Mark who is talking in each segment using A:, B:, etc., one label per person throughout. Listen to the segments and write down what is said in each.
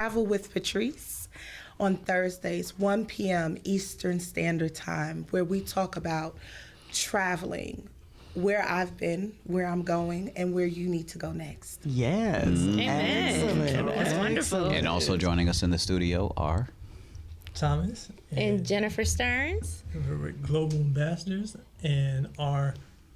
A: Travel with Patrice on Thursdays, 1 p.m. Eastern Standard Time, where we talk about traveling, where I've been, where I'm going, and where you need to go next.
B: Yes.
C: Amen. That's wonderful.
D: And also joining us in the studio are
E: Thomas
C: And Jennifer Stearns.
E: we're global ambassadors, and our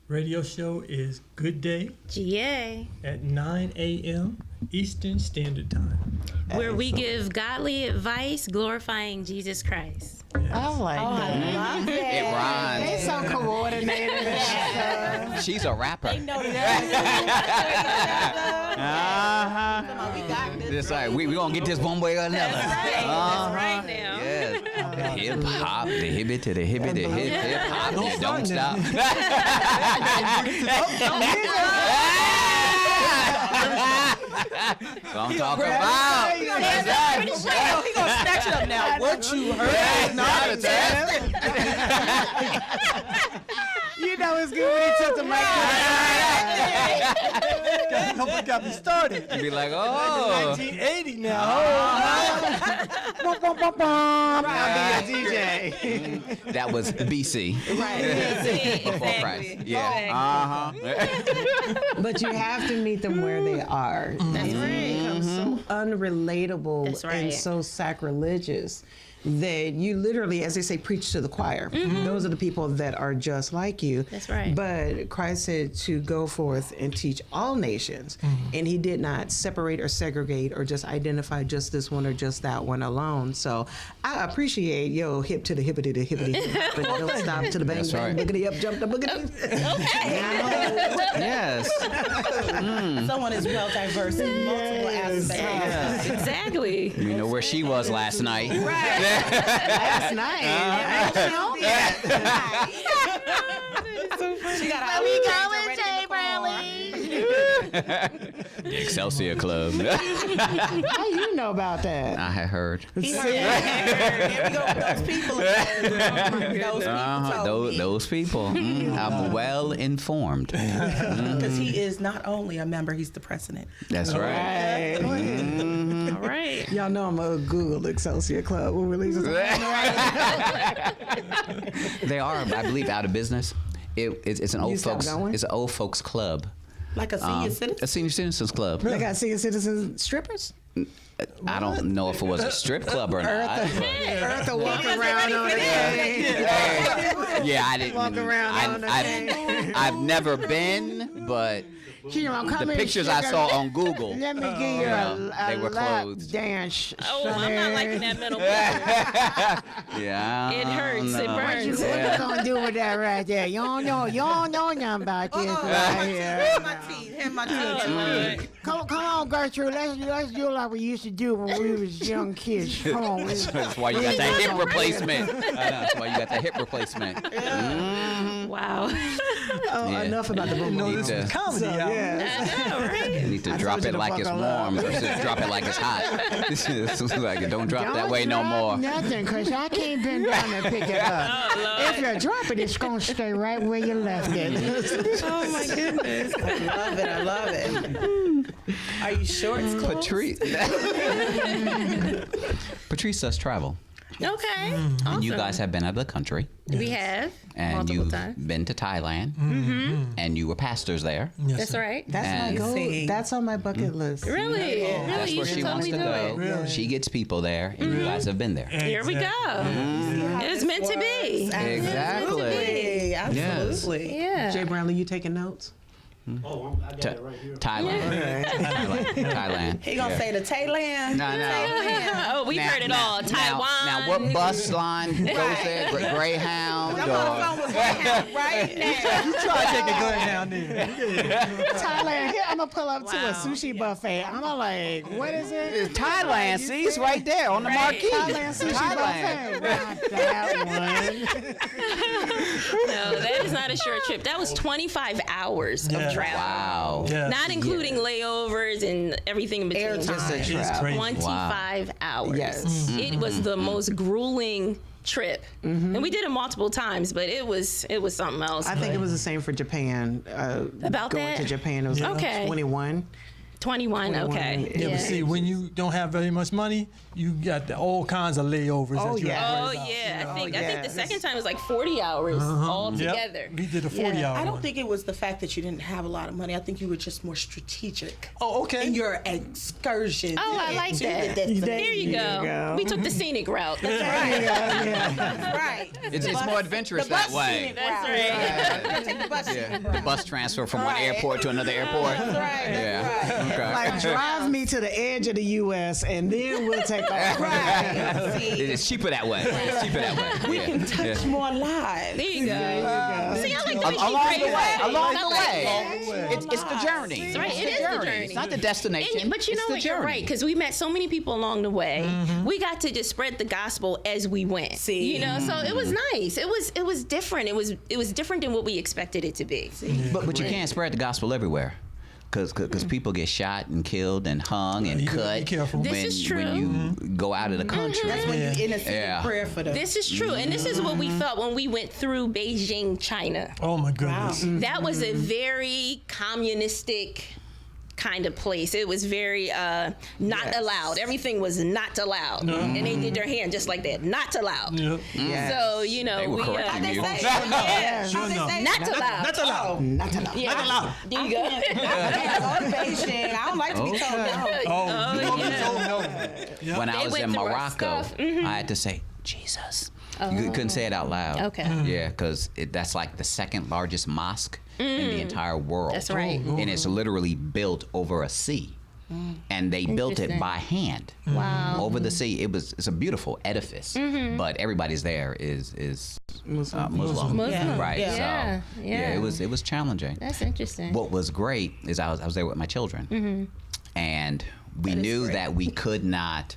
E: radio show is Good Day
C: GA.
E: at 9 a.m. Eastern Standard Time.
C: Where we give godly advice glorifying Jesus Christ.
B: I like that.
A: Love it.
D: It rhymes.
B: They so coordinated.
D: She's a rapper.
A: They know that. Come on, we got this.
D: It's like we gonna get this one way or another.
C: That's right now.
D: Yes. Hip hop, the hibbit to the hibbit, the hip hop, yeah, don't stop. That's what I'm talking about.
A: He gonna snatch it up now. What you heard?
D: Not a test.
B: You know it's good when he took the mic.
E: Don't got me started.
D: Be like, oh.
E: 1980 now.
B: I'll be a DJ.
D: That was BC.
A: Right.
D: Before Christ. Yeah.
B: But you have to meet them where they are.
C: That's
B: It
C: right.
B: becomes so unrelatable
C: That's right.
B: and so sacrilegious that you literally, as they say, preach to the choir. Those are the people that are just like you.
C: That's right.
B: But Christ said to go forth and teach all nations. And he did not separate or segregate or just identify just this one or just that one alone. So I appreciate hip to the hippity to hippity hip, but don't stop to the bang
D: That's
B: bang
D: right.
B: boogity up, jump the boogity.
D: Yes.
A: Someone is well diverse in multiple aspects.
C: Exactly.
D: You know where she was last night.
B: Last night.
A: She got
B: Where we going, Jay Bradley?
D: The Excelsior Club.
B: How you know about that?
D: I had heard.
A: There we go with those people.
D: Those people. I'm well informed.
A: Because he is not only a member, he's the president.
D: That's right.
C: All right.
B: Y'all know I'm a Google Excelsior Club. We'll release it.
D: They are, I believe, out of business. It's an old
B: stopped
D: folks.
B: going?
D: It's an old folks club.
A: Like a senior
D: A
A: citizen.
D: senior citizens club.
B: They got senior citizen strippers?
D: I don't know if it was a strip club or not.
B: Eartha walking around on the day.
D: Yeah, I didn't.
B: Walk around on the
D: I've never been, but the pictures I saw on Google.
B: Let me give you a
D: they were
B: lap
D: closed.
B: dance.
C: Oh, I'm not liking that middle part.
D: Yeah.
C: It hurts. It
B: What you
C: burns.
B: gonna do with that right there? You don't know nothing about this right here.
A: Hand my teeth.
B: Come on, Gertrude. Let's do like we used to do when we was young kids. Come on.
D: That's why you got that hip replacement. That's why you got that hip replacement.
C: Wow.
D: Yeah.
B: Enough about the room.
D: Need to,
E: Comedy out.
C: I know, right?
D: need to drop
B: you
D: it
B: to
D: like
B: fuck
D: it's
B: all up.
D: warm versus drop it like it's hot. It's like, don't drop that way no more.
B: Nothing, cause I can't bend down and pick it up. If you drop it, it's gonna stay right where you left it.
C: Oh, my goodness.
A: I love it. Are you sure it's close?
D: Patrice. Patrice does travel.
C: Okay.
D: And you guys have been out of the country.
C: We have
D: And
C: multiple
D: you've
C: times.
D: been to Thailand. And you were pastors there.
C: That's right.
B: That's
D: And-
B: my goal.
A: See.
B: That's on my bucket list.
C: Really? Really?
D: That's
C: You
D: where
C: should
D: she wants
C: totally
D: to
C: do
D: go.
C: it.
E: Really?
D: She gets people there, and you guys have been there.
C: Here we go. It's meant to be.
D: Exactly.
A: Hey, absolutely.
C: Yeah.
B: Jay Brownlee, you taking notes?
F: Oh, I got it right here.
D: Thailand. Thailand.
A: He gonna say the Thailand.
D: No.
C: Oh, we've heard it all. Taiwan.
D: Now, what bus line goes there? Greyhound?
A: That
D: Or,
A: motherfucker was right now.
E: You try to take a good down there.
B: Thailand. Here, I'm gonna pull up to a sushi buffet. I'm like, what is it?
D: it's Thailand. See, it's right there on the marquee.
B: Thailand sushi buffet. Not that one.
C: No, that is not a short trip. That was 25 hours of travel.
D: Wow.
E: Yeah.
C: Not including layovers and everything in between.
B: Just a
E: It's
B: trap.
E: crazy.
C: 25 hours.
B: Yes.
C: It was the most grueling trip. And we did it multiple times, but it was something else.
B: I think it was the same for Japan.
C: About
B: going
C: that?
B: to Japan, it was like
C: Okay.
B: 21.
C: 21, okay.
E: Yeah, but see, when you don't have very much money, you got all kinds of layovers that you have to
C: Oh
E: worry about.
C: yeah, I think the
B: yes.
C: second time was like 40 hours all together.
E: Yep. We did a 40-hour
A: I
E: one.
A: don't think it was the fact that you didn't have a lot of money. I think you were just more strategic
E: Oh, okay.
A: in your excursions.
C: Oh, I like that.
A: There
C: There you go. We took the scenic route. That's right.
A: That's right.
D: It's more adventurous that way.
C: That's right.
A: Take the bus.
D: Yeah. The bus transfer from one airport to another airport.
A: That's right.
D: Yeah. Okay.
B: Like, drive me to the edge of the U.S. and then we'll take off.
A: Right. See,
D: It's cheaper that way. It's cheaper that way.
A: we can touch more lives.
C: There you go. See, I like to make you
D: Along the
C: crazy.
D: way. Along
C: I
D: the
C: like
D: way.
C: that.
D: It's the journey.
C: That's right.
D: It's
C: It is the journey.
D: It's not the destination.
C: And, but you
D: it's
C: know
D: the
C: what? You're
D: journey.
C: right, because we met so many people along the way. We got to just spread the gospel as we went.
A: See?
C: You know, so it was nice. It was different. It was different than what we expected it to be.
D: But you can't spread the gospel everywhere. Because people get shot and killed and hung and
E: You gotta
D: cut
E: be careful.
C: This
D: when,
C: is true.
D: when you go out of the country.
A: That's when you intercede
D: Yeah.
A: prayer for them.
C: This is true, and this is what we felt when we went through Beijing, China.
E: Oh my goodness.
C: That was a very communistic kind of place. It was very not allowed. Everything was not allowed, and they did their hand just like that, not allowed.
E: Yep.
B: Yes.
C: So you know,
D: They were
C: we
D: correcting you.
C: yeah,
E: Sure enough.
C: not allowed.
E: Not allowed.
B: Not allowed.
C: Yeah.
E: Not allowed.
C: There you go.
A: Motivation. I don't like to be told no.
E: Oh, you know,
C: yeah.
E: so no. Yep.
D: When I
C: They
D: was
C: went
D: in
C: through rough
D: Morocco,
C: stuff.
D: I had to say, Jesus. You couldn't say it out loud.
C: Okay.
D: Yeah, because that's like the second largest mosque in the entire world.
C: That's right.
D: And it's literally built over a sea. And they built it
C: Interesting.
D: by hand.
C: Wow.
D: Over the sea. It's a beautiful edifice. But everybody's there is Muslim.
C: Muslim.
D: Right.
A: Yeah.
D: So
C: Yeah.
D: it was challenging.
C: That's interesting.
D: What was great is I was there with my children. And we knew that we could not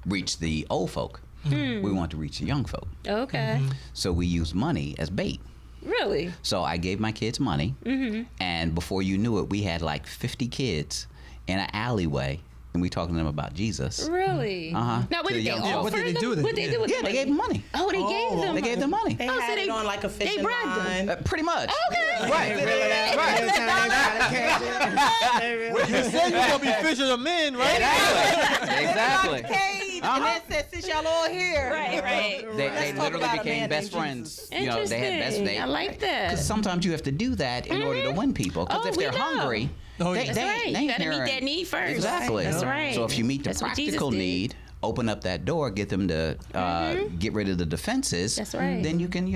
D: reach the old folk. We wanted to reach the young folk.
C: Okay.
D: So we used money as bait.
C: Really?
D: So I gave my kids money, and before you knew it, we had like 50 kids in an alleyway, and we talking to them about Jesus.
C: Really?
D: Uh-huh.
C: Now, what
D: To
C: did they
D: the young
C: offer
D: folk.
E: What did they
C: them?
E: do then?
C: What did they do with
D: Yeah,
C: the
D: they
C: money?
D: gave them money.
C: Oh, they gave them.
D: They gave them money.
A: They
C: Oh, so
A: had
C: they-
A: it on like a
C: they
A: fishing
C: bragged them.
A: line.
D: Pretty much.
C: Okay.
D: Right.
E: You said you're gonna be fishing a men, right?
D: Exactly.
A: Cade, and that said, since y'all all here.
C: Right.
D: They
A: talk
D: literally
A: about a
D: became
A: man
D: best
A: named
D: friends.
A: Jesus.
D: You know, they had best.
C: Interesting. I like that.
D: Because sometimes you have to do that in order to win people. Because
C: Oh,
D: if
C: we
D: they're
C: know.
D: hungry,
E: Oh,
D: they,
E: yeah.
C: That's
D: they,
C: right.
D: they
C: You gotta
D: hearing-
C: meet that need first.
D: Exactly.
C: That's right.
D: So if you meet the
C: That's what Jesus
D: practical
C: did.
D: need, open up that door, get them to get rid of the defenses.
C: That's right.
D: Then you can,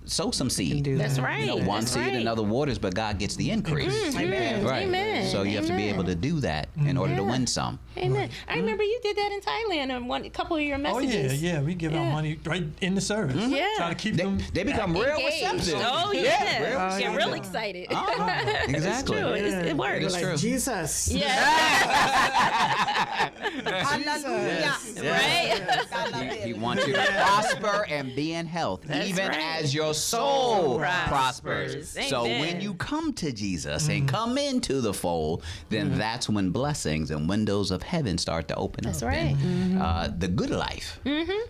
D: sow some seed.
B: do
C: That's
B: that.
C: right.
D: One
C: That's
D: seed,
C: right.
D: another waters, but God gets the increase.
A: Amen.
D: Right.
C: Amen.
D: So you have to be
C: Amen.
D: able to do that in order to
C: Yeah.
D: win some.
C: Amen. I remember you did that in Thailand in a couple of your
E: Oh
C: messages.
E: yeah. We give out
C: Yeah.
E: money right in the service.
C: Yeah.
E: Trying to keep
D: They,
E: them.
D: they become real
C: Engaged.
D: receptive.
C: Oh yeah.
D: Yeah,
C: Get real excited.
D: Exactly.
C: It's true. It works.
D: It is true.
B: Jesus.
C: Yeah.
A: Hallelujah.
C: Right.
D: He wants you to prosper and be in health,
C: That's
D: even
C: right.
D: as your soul
C: prospers.
D: prospers. So
C: Amen.
D: when you come to Jesus and come into the fold, then that's when blessings and windows of heaven start to open
C: That's
D: up.
C: right.
D: And, the good life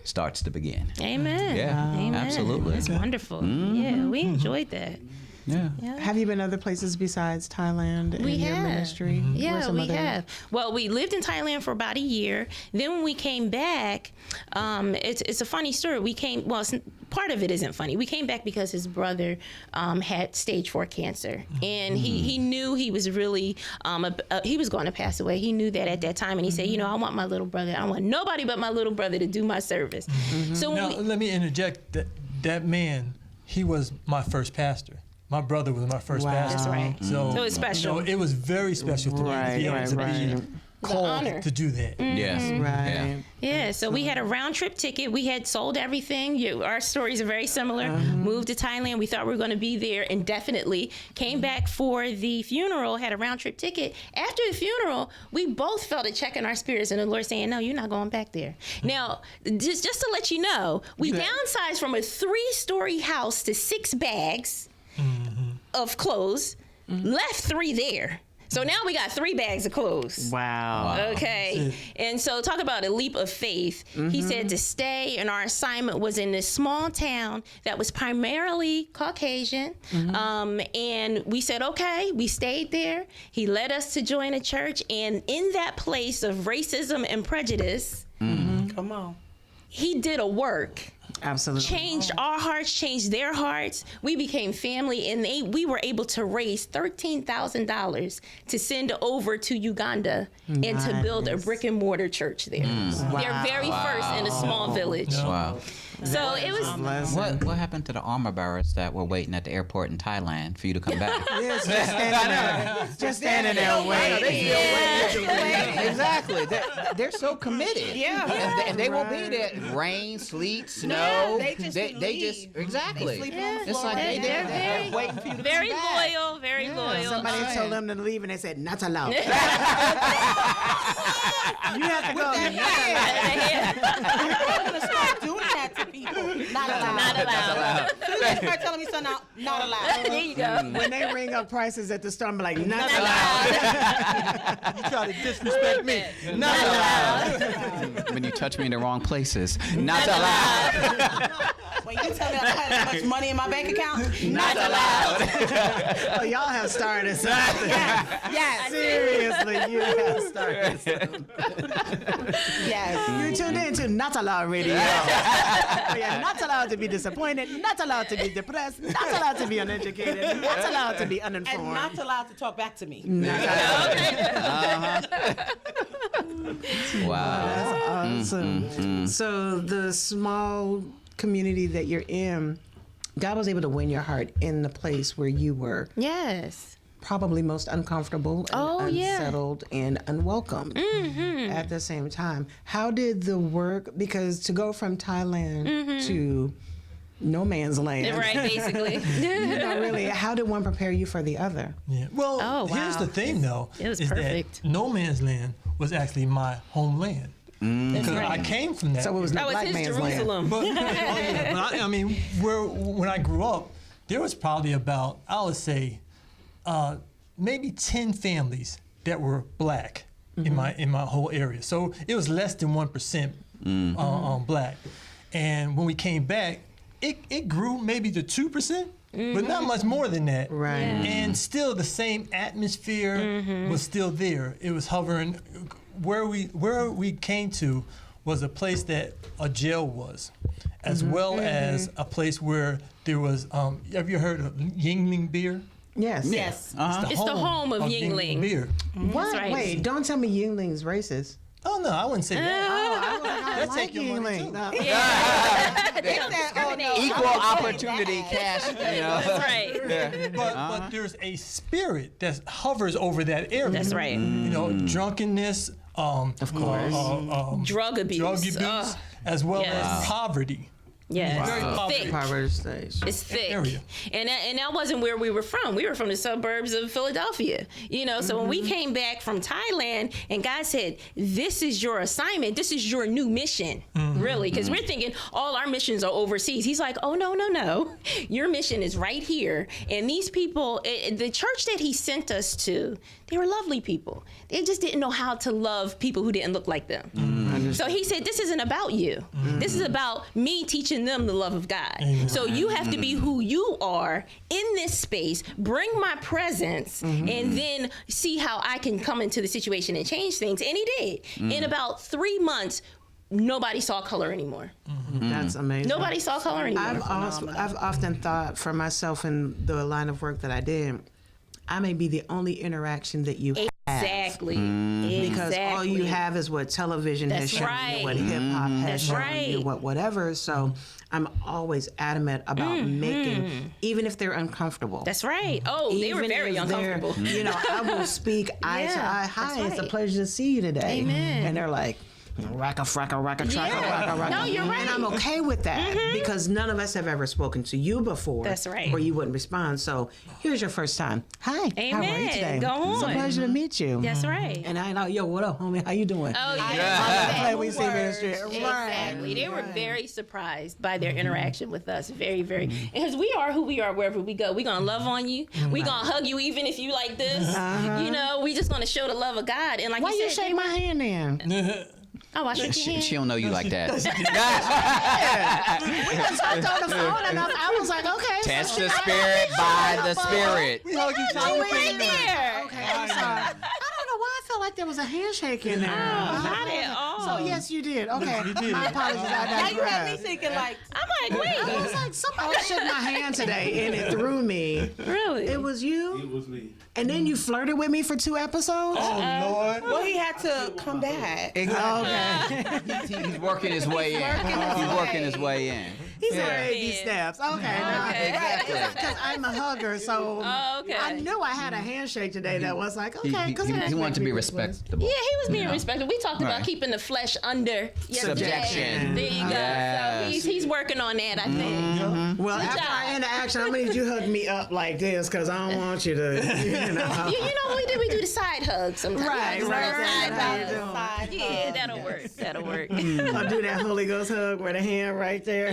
D: starts to begin.
C: Amen.
D: Yeah,
C: Amen.
D: absolutely.
C: That's wonderful. Yeah, we enjoyed that.
D: Yeah.
C: Yeah.
B: Have you been other places besides Thailand
C: We
B: in your
C: have.
B: ministry? Where's
C: Yeah,
B: some
C: we
B: other-
C: have. Well, we lived in Thailand for about a year. Then when we came back, it's a funny story. We came, well, part of it isn't funny. We came back because his brother had stage 4 cancer. And he knew he was really, he was going to pass away. He knew that at that time. And he said, I want my little brother. I want nobody but my little brother to do my service. So when
E: Now let me interject. That man, he was my first pastor. My brother was my first
B: Wow.
E: pastor.
C: That's right.
E: So
C: it's special.
E: It was very special to me to be able
B: Right,
E: to
B: right.
E: be
C: It's an honor.
E: called to do that.
D: Yes.
B: Right.
C: Yeah, so we had a round trip ticket. We had sold everything. Our stories are very similar. Moved to Thailand. We thought we were going to be there indefinitely. Came back for the funeral, had a round trip ticket. After the funeral, we both felt a check in our spirits, and the Lord saying, no, you're not going back there. Now, just to let you know, we downsized from a 3-story house to 6 bags of clothes, left 3 there. So now we got 3 bags of clothes.
B: Wow.
C: Okay. And so talk about a leap of faith. He said to stay, and our assignment was in this small town that was primarily Caucasian. And we said, okay, we stayed there. He led us to join a church. And in that place of racism and prejudice,
A: Come on.
C: he did a work.
B: Absolutely.
C: Changed our hearts, changed their hearts. We became family, and we were able to raise $13,000 to send over to Uganda and to build a brick and mortar church there. Their very first in a small village.
D: Wow.
C: So it was.
D: What happened to the armor bearers that were waiting at the airport in Thailand for you to come back?
B: Yes, just standing there. Just standing there waiting.
D: Exactly. They're so committed.
A: Yeah.
D: And they will be there. Rain, sleet, snow.
A: they just leave.
D: Exactly.
A: They sleep on the
D: It's
A: floor.
D: like
C: They're
D: they're waiting for you to
C: very
D: come back.
C: loyal, very loyal.
B: Somebody told them to leave and they said, not allowed. You have to go.
A: I'm gonna start doing that to people. Not allowed.
C: Not allowed.
A: Please start telling me something not allowed.
C: There you go.
B: When they ring up prices at the store, I'm like, not allowed.
E: You try to disrespect me.
C: Not allowed.
D: When you touch me in the wrong places. Not allowed.
A: When you tell me I have that much money in my bank account,
C: Not allowed.
B: Oh, y'all have started something.
A: yes,
B: Seriously, you have started something.
A: yes.
B: You tuned in to Not Allowed Radio. We are not allowed to be disappointed, not allowed to be depressed, not allowed to be uneducated, not allowed to be
A: And
B: uninformed.
A: not allowed to talk back to me.
D: Wow.
B: That's awesome. So the small community that you're in, God was able to win your heart in the place where you were
C: Yes.
B: probably most uncomfortable and
C: yeah.
B: unsettled and unwelcomed at the same time. How did the work, because to go from Thailand to no man's land,
C: Right, basically.
B: really, how did one prepare you for the other?
E: Yeah. Well,
C: Oh,
E: here's
C: wow.
E: the thing, though.
C: It was
E: is
C: perfect.
E: That no man's land was actually my homeland. Because I came from that.
B: So it was
C: That
B: no
C: was
B: black
C: his
B: man's land.
C: Jerusalem.
E: But I mean, when I grew up, there was probably about, I would say, maybe 10 families that were black in my whole area. So it was less than 1% black. And when we came back, it grew maybe to 2%. But not much more than that.
B: Right.
C: Yeah.
E: And still the same atmosphere was still there. It was hovering. Where we came to was a place that a jail was, as well as a place where there was, have you heard of Yingling beer?
B: Yes.
A: Yes.
C: It's the home of Yingling.
E: beer.
B: What?
C: right.
B: Wait, don't tell me Yingling's racist.
E: Oh, no, I wouldn't say that.
B: I
E: That's
B: like
E: take your money,
B: Yingling.
E: too.
B: No.
C: They don't discriminate.
D: Equal opportunity cash. You know.
C: That's right.
E: But there's a spirit that hovers over that area.
C: That's right.
E: You know, drunkenness,
B: Of course.
C: Drug abuse.
E: as well
C: Yes.
E: as poverty.
C: Yes.
E: Very poverty.
C: Thick.
B: Poverty stage.
C: It's thick.
E: Area.
C: And that wasn't where we were from. We were from the suburbs of Philadelphia. You know, so when we came back from Thailand and God said, this is your assignment, this is your new mission, really, because we're thinking all our missions are overseas. He's like, oh, no. Your mission is right here. And these people, the church that he sent us to, they were lovely people. They just didn't know how to love people who didn't look like them. So he said, this isn't about you. This is about me teaching them the love of God. So you have to be who you are in this space, bring my presence, and then see how I can come into the situation and change things. And he did. In about 3 months, nobody saw color anymore.
B: That's amazing.
C: Nobody saw color anymore.
B: I've often thought for myself in the line of work that I did, I may be the only interaction that you have.
C: Exactly.
B: Because all you have is what television has
C: That's
B: shown
C: right.
B: you, what hip hop has
C: That's
B: shown
C: right.
B: you, whatever. So I'm always adamant about making, even if they're uncomfortable.
C: That's right. Oh, they were
B: Even
C: very
B: if they're-
C: uncomfortable.
B: You know, I will speak eye to
C: Yeah,
B: eye. Hi,
C: that's
B: it's a
C: right.
B: pleasure to see you today.
C: Amen.
B: And they're like, racka, fracka, racka, tracka,
C: Yeah.
B: racka, racka.
C: No, you're right.
B: And I'm okay with that because none of us have ever spoken to you before.
C: That's right.
B: Where you wouldn't respond. So here's your first time. Hi, how are you
C: Amen.
B: today?
C: Go
B: It's a
C: on.
B: pleasure to meet you.
C: That's right.
B: And I know, yo, what up, homie? How you doing?
C: Oh,
B: I
C: yeah.
B: play we see ministry.
C: Exactly. They were very surprised by their interaction with us. Very, very. Because we are who we are wherever we go. We're going to love on you. We're going to hug you even if you like this. You know, we just going to show the love of God. And like
B: Why you
C: said,
B: shake my hand then?
C: Oh, I shook your hand.
D: She don't know you like that.
B: We just talked on the phone and I was like, okay.
D: Test the spirit by the spirit.
E: We hug each
C: Oh,
E: other.
C: right there.
B: Okay, I'm sorry. I don't know why I felt like there was a handshake in there.
C: Not at all.
B: So yes, you did. Okay, my apologies.
A: Now you had me
B: digress.
A: thinking like,
C: I'm like,
B: I
C: wait.
B: was like, somebody shook my hand today, and it threw me.
C: Really?
B: It was you,
F: It was me.
B: and then you flirted with me for 2 episodes.
E: Oh, Lord.
A: well, he had to come back.
B: Okay,
D: He's working his way in. He's working his way in.
B: he's on
D: Yeah.
B: baby steps. Okay, now,
C: Okay.
D: Exactly.
B: because I'm a hugger, so
C: Oh, okay.
B: I knew I had a handshake today that was like, okay, because
D: He wanted to be respectable.
C: Yeah, he was being
D: Yeah.
C: respectful. We talked about
D: Right.
C: keeping the flesh under
D: Subjection.
C: There you go.
D: Yes.
C: So he's working on that, I think.
B: Well,
C: Good
B: after
C: job.
B: I end the action, I'm gonna need you to hug me up like this because I don't want you to, you know.
C: You know what we do? We do the side hug sometimes.
B: Right,
C: Just a
B: right,
C: little side
B: right.
C: hug.
A: Side
C: Yeah,
A: hug.
C: that'll work. That'll work.
B: I'll do that Holy Ghost hug with a hand right there.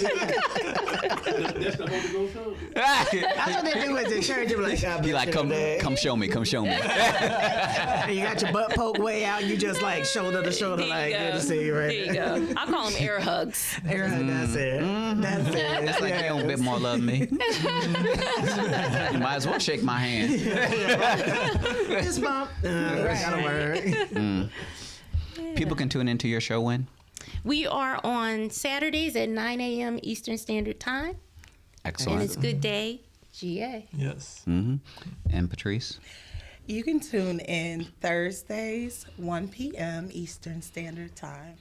F: That's the Holy Ghost hug.
B: That's what they do at the church. You're like, God
D: He
B: bless
D: like,
B: you today.
D: come show me, come show me.
B: And you got your butt poked way out. You just like shoulder to shoulder,
C: There
B: like,
C: you
B: good
C: go.
B: to see you right
C: There you go. I call them air hugs.
B: there. That's it. That's it.
D: That's like you don't a bit more love me. You might as well shake my hand.
B: Fist bump. That'll work.
D: People can tune into your show when?
C: We are on Saturdays at 9 a.m. Eastern Standard Time. And
D: Excellent.
C: it's Good Day GA.
E: Yes.
D: And Patrice?
A: You can tune in Thursdays, 1 p.m. Eastern Standard Time.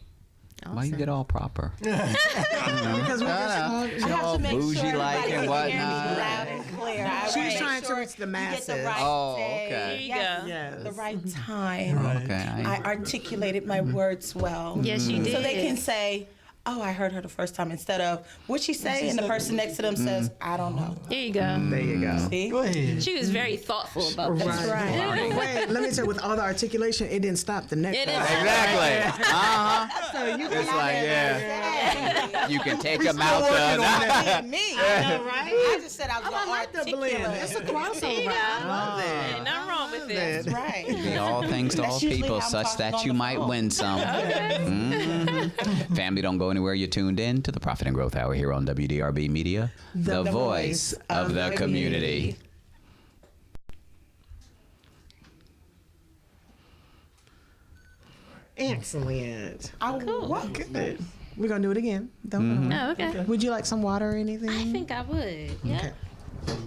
D: Why you get all proper?
B: Because we just
D: all bougie like and whatnot.
A: Loud and clear. I
B: She's
A: make
B: trying to
A: sure
B: reach the
A: you get
B: masses.
A: the right
D: Oh,
A: day.
D: okay.
C: There you
A: Yes,
C: go.
B: Yes.
A: the right time.
E: Right.
D: Okay.
A: I articulated my words well.
C: Yes, you did.
A: So they can say, oh, I heard her the first time, instead of, what'd she say? And the person next to them says, I don't know.
C: There you go.
B: There you go.
A: See?
E: Go ahead.
C: She was very thoughtful about that.
A: That's right.
B: Wait, let me tell you, with all the articulation, it didn't stop the next
C: It
B: part.
C: is.
D: Exactly. It's like, yeah. You can take them out the.
A: Me, I know, right? I just said I was
B: I like the blend. It's a crossover. I love
C: Ain't
B: that.
C: nothing wrong with
B: That's
C: it.
A: right.
D: Be all things to all
A: That's usually
D: people,
A: how I'm
D: such
A: talking
D: that
A: on
D: you
A: the
D: might
A: phone.
D: win some. Family, don't go anywhere. You're tuned in to the Profit and Growth Hour here on WDRB Media, the voice of the community.
B: Excellent.
A: Cool.
B: Good. We're going to do it again. Don't
C: Oh, okay.
B: Would you like some water or anything?
C: I think I would. Yeah.
B: Okay.